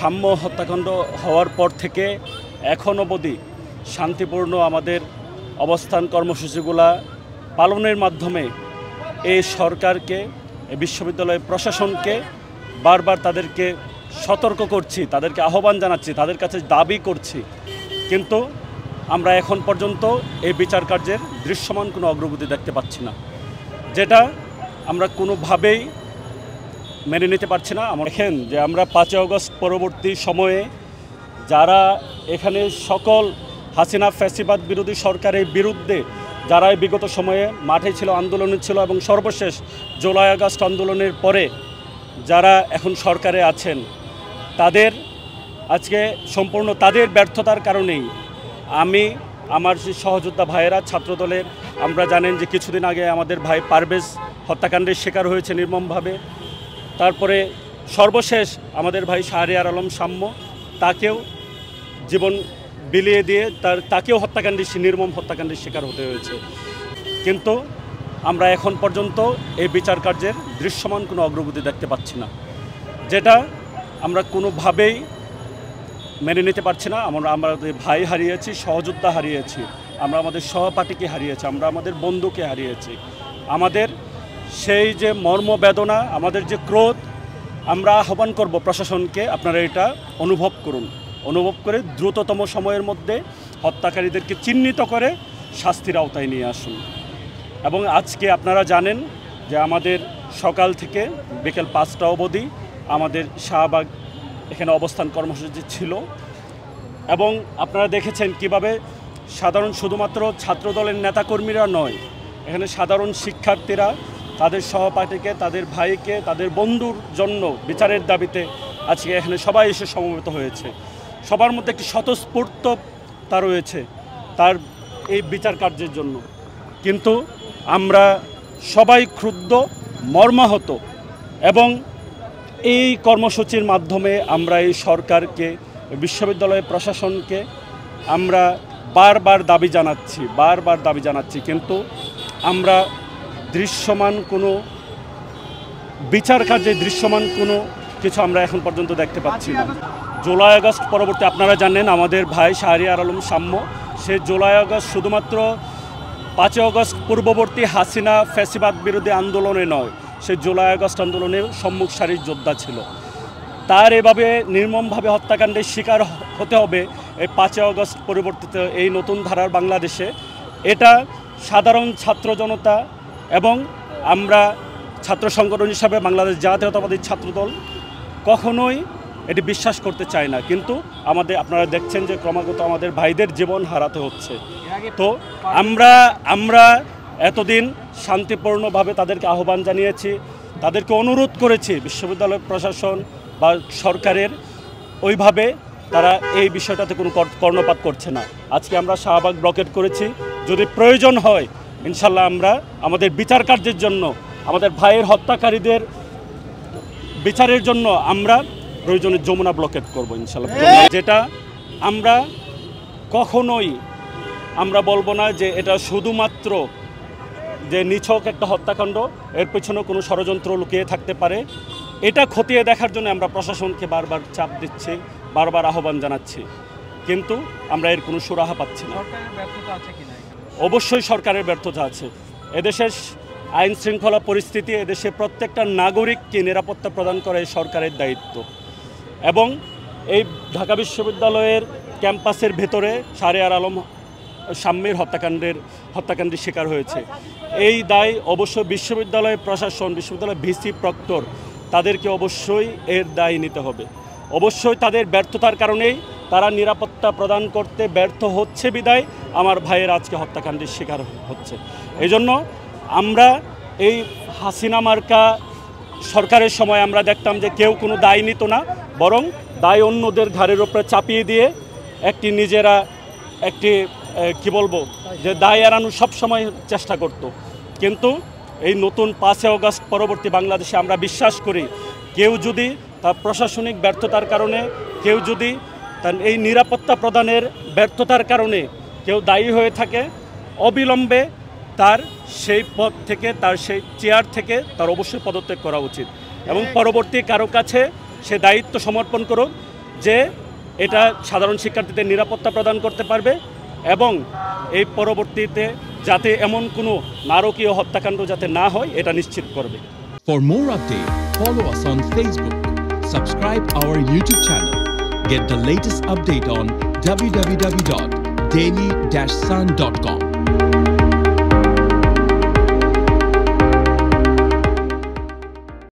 সাম্য হত্যাকাণ্ড হওয়ার পর থেকে এখন অবধি শান্তিপূর্ণ আমাদের অবস্থান কর্মসূচিগুলা পালনের মাধ্যমে এই সরকারকে, এই বিশ্ববিদ্যালয় প্রশাসনকে বারবার তাদেরকে সতর্ক করছি, তাদেরকে আহ্বান জানাচ্ছি, তাদের কাছে দাবি করছি, কিন্তু আমরা এখন পর্যন্ত এই বিচার কার্যের দৃশ্যমান কোনো অগ্রগতি দেখতে পাচ্ছি না, যেটা আমরা কোনোভাবেই মেনে নিতে পারছি না। আমরা দেখেন যে আমরা 5 আগস্ট পরবর্তী সময়ে যারা এখানে সকল হাসিনা ফ্যাসিবাদ বিরোধী সরকারের বিরুদ্ধে যারা বিগত সময়ে মাঠে ছিল, আন্দোলনে ছিল, এবং সর্বশেষ জুলাই আগস্ট আন্দোলনের পরে যারা এখন সরকারে আছেন, তাদের আজকে সম্পূর্ণ তাদের ব্যর্থতার কারণেই আমার যে সহযোদ্ধা ভাইয়েরা ছাত্রদলের, আমরা জানেন যে কিছুদিন আগে আমাদের ভাই পারভেজ হত্যাকাণ্ডের শিকার হয়েছে নির্মমভাবে। তারপরে সর্বশেষ আমাদের ভাই শাহরিয়ার আলম সাম্য, তাকেও জীবন বিলিয়ে দিয়ে তাকেও নির্মম হত্যাকাণ্ডের শিকার হতে হয়েছে। কিন্তু আমরা এখন পর্যন্ত এই বিচার কার্যের দৃশ্যমান কোনো অগ্রগতি দেখতে পাচ্ছি না, যেটা আমরা কোনোভাবেই মেনে নিতে পারছি না। আমাদের ভাই হারিয়েছি, সহযোদ্ধা হারিয়েছি, আমরা আমাদের সহপাঠীকে হারিয়েছি, আমরা আমাদের বন্ধুকে হারিয়েছি। আমাদের সেই যে মর্মবেদনা, আমাদের যে ক্রোধ, আমরা আহ্বান করব প্রশাসনকে, আপনারা এটা অনুভব করুন, অনুভব করে দ্রুততম সময়ের মধ্যে হত্যাকারীদেরকে চিহ্নিত করে শাস্তির আওতায় নিয়ে আসুন। এবং আজকে আপনারা জানেন যে আমাদের সকাল থেকে বিকেল 5টা অবধি আমাদের শাহবাগ এখানে অবস্থান কর্মসূচি ছিল, এবং আপনারা দেখেছেন কিভাবে সাধারণ শুধুমাত্র ছাত্রদলের নেতাকর্মীরা নয়, এখানে সাধারণ শিক্ষার্থীরা তাদের সহপাঠীকে, তাদের ভাইকে, তাদের বন্ধুর জন্য বিচারের দাবিতে আজকে এখানে সবাই এসে সমবেত হয়েছে। সবার মধ্যে একটি স্বতঃস্ফূর্ততা রয়েছে তার এই বিচার কার্যের জন্য, কিন্তু আমরা সবাই ক্ষুব্ধ, মর্মাহত, এবং এই কর্মসূচির মাধ্যমে আমরা এই সরকারকে, বিশ্ববিদ্যালয় প্রশাসনকে আমরা বারবার দাবি জানাচ্ছি, কিন্তু আমরা দৃশ্যমান কোনো বিচার কার্যে দৃশ্যমান কোনো কিছু আমরা এখন পর্যন্ত দেখতে পাচ্ছি না। জুলাই আগস্ট পরবর্তী আপনারা জানেন আমাদের ভাই শাহরিয়ার আলম সাম্য, সে জুলাই আগস্ট শুধুমাত্র 5 আগস্ট পূর্ববর্তী হাসিনা ফ্যাসিবাদ বিরোধী আন্দোলনে নয়, সে জুলাই আগস্ট আন্দোলনের সম্মুখ সারির যোদ্ধা ছিল। তার এভাবে নির্মমভাবে হত্যাকাণ্ডের শিকার হতে হবে এই 5 আগস্ট পরিবর্তিত এই নতুন ধারার বাংলাদেশে, এটা সাধারণ ছাত্র জনতা এবং আমরা ছাত্র সংগঠন হিসাবে বাংলাদেশ জাতীয়তাবাদী ছাত্রদল কখনোই এটি বিশ্বাস করতে চায় না। কিন্তু আপনারা দেখছেন যে ক্রমাগত আমাদের ভাইদের জীবন হারাতে হচ্ছে। তো আমরা এতদিন শান্তিপূর্ণভাবে তাদেরকে আহ্বান জানিয়েছি, তাদেরকে অনুরোধ করেছি, বিশ্ববিদ্যালয় প্রশাসন বা সরকারের ওইভাবে তারা এই বিষয়টাতে কোনো কর্ণপাত করছে না। আজকে আমরা শাহবাগ ব্লকেট করেছি, যদি প্রয়োজন হয় ইনশাল্লাহ আমরা আমাদের বিচার কার্যের জন্য, আমাদের ভাইয়ের হত্যাকারীদের বিচারের জন্য আমরা প্রয়োজনে যমুনা ব্লকেট করব ইনশাল্লাহ। যেটা আমরা কখনোই বলবো না যে এটা শুধুমাত্র যে নিছক একটা হত্যাকাণ্ড, এর পেছনে কোনো ষড়যন্ত্র লুকিয়ে থাকতে পারে, এটা খতিয়ে দেখার জন্য আমরা প্রশাসনকে বারবার চাপ দিচ্ছি, বারবার আহ্বান জানাচ্ছি, কিন্তু আমরা এর কোনো সুরাহা পাচ্ছি না। অবশ্যই সরকারের ব্যর্থতা আছে। এদেশের আইন শৃঙ্খলা পরিস্থিতি, এদেশে প্রত্যেকটা নাগরিককে নিরাপত্তা প্রদান করা এই সরকারের দায়িত্ব। এবং এই ঢাকা বিশ্ববিদ্যালয়ের ক্যাম্পাসের ভেতরে শাহরিয়ার আলম সাম্যের হত্যাকাণ্ডের শিকার হয়েছে, এই দায় অবশ্যই বিশ্ববিদ্যালয় প্রশাসন, বিশ্ববিদ্যালয় ভিসি প্রক্টর, তাদেরকে অবশ্যই এর দায় নিতে হবে। অবশ্যই তাদের ব্যর্থতার কারণেই তারা নিরাপত্তা প্রদান করতে ব্যর্থ হচ্ছে বিদায় আমার ভাইয়ের আজকে হত্যাকাণ্ডের শিকার হচ্ছে। এই জন্য আমরা এই হাসিনা মার্কা সরকারের সময় আমরা দেখতাম যে কেউ কোনো দায় নিত না, বরং দায় অন্যদের ঘাড়ের উপরে চাপিয়ে দিয়ে নিজেরা কি বলবো যে দায় এড়ানোর সবসময় চেষ্টা করত। কিন্তু এই নতুন 5 আগস্ট পরবর্তী বাংলাদেশে আমরা বিশ্বাস করি, কেউ যদি তার প্রশাসনিক ব্যর্থতার কারণে, কেউ যদি তার এই নিরাপত্তা প্রদানের ব্যর্থতার কারণে কেউ দায়ী হয়ে থাকে, অবিলম্বে তার সেই পদ থেকে, তার সেই চেয়ার থেকে তার অবশ্যই পদত্যাগ করা উচিত, এবং পরবর্তী কারো কাছে সে দায়িত্ব সমর্পণ করুক যে এটা সাধারণ শিক্ষার্থীদের নিরাপত্তা প্রদান করতে পারবে এবং এই পরবর্তীতে যাতে এমন কোনো নারকীয় হত্যাকাণ্ড যাতে না হয় এটা নিশ্চিত করবে। For more updates, follow us on Facebook, subscribe our YouTube channel, get the latest update on www.daily-sun.com.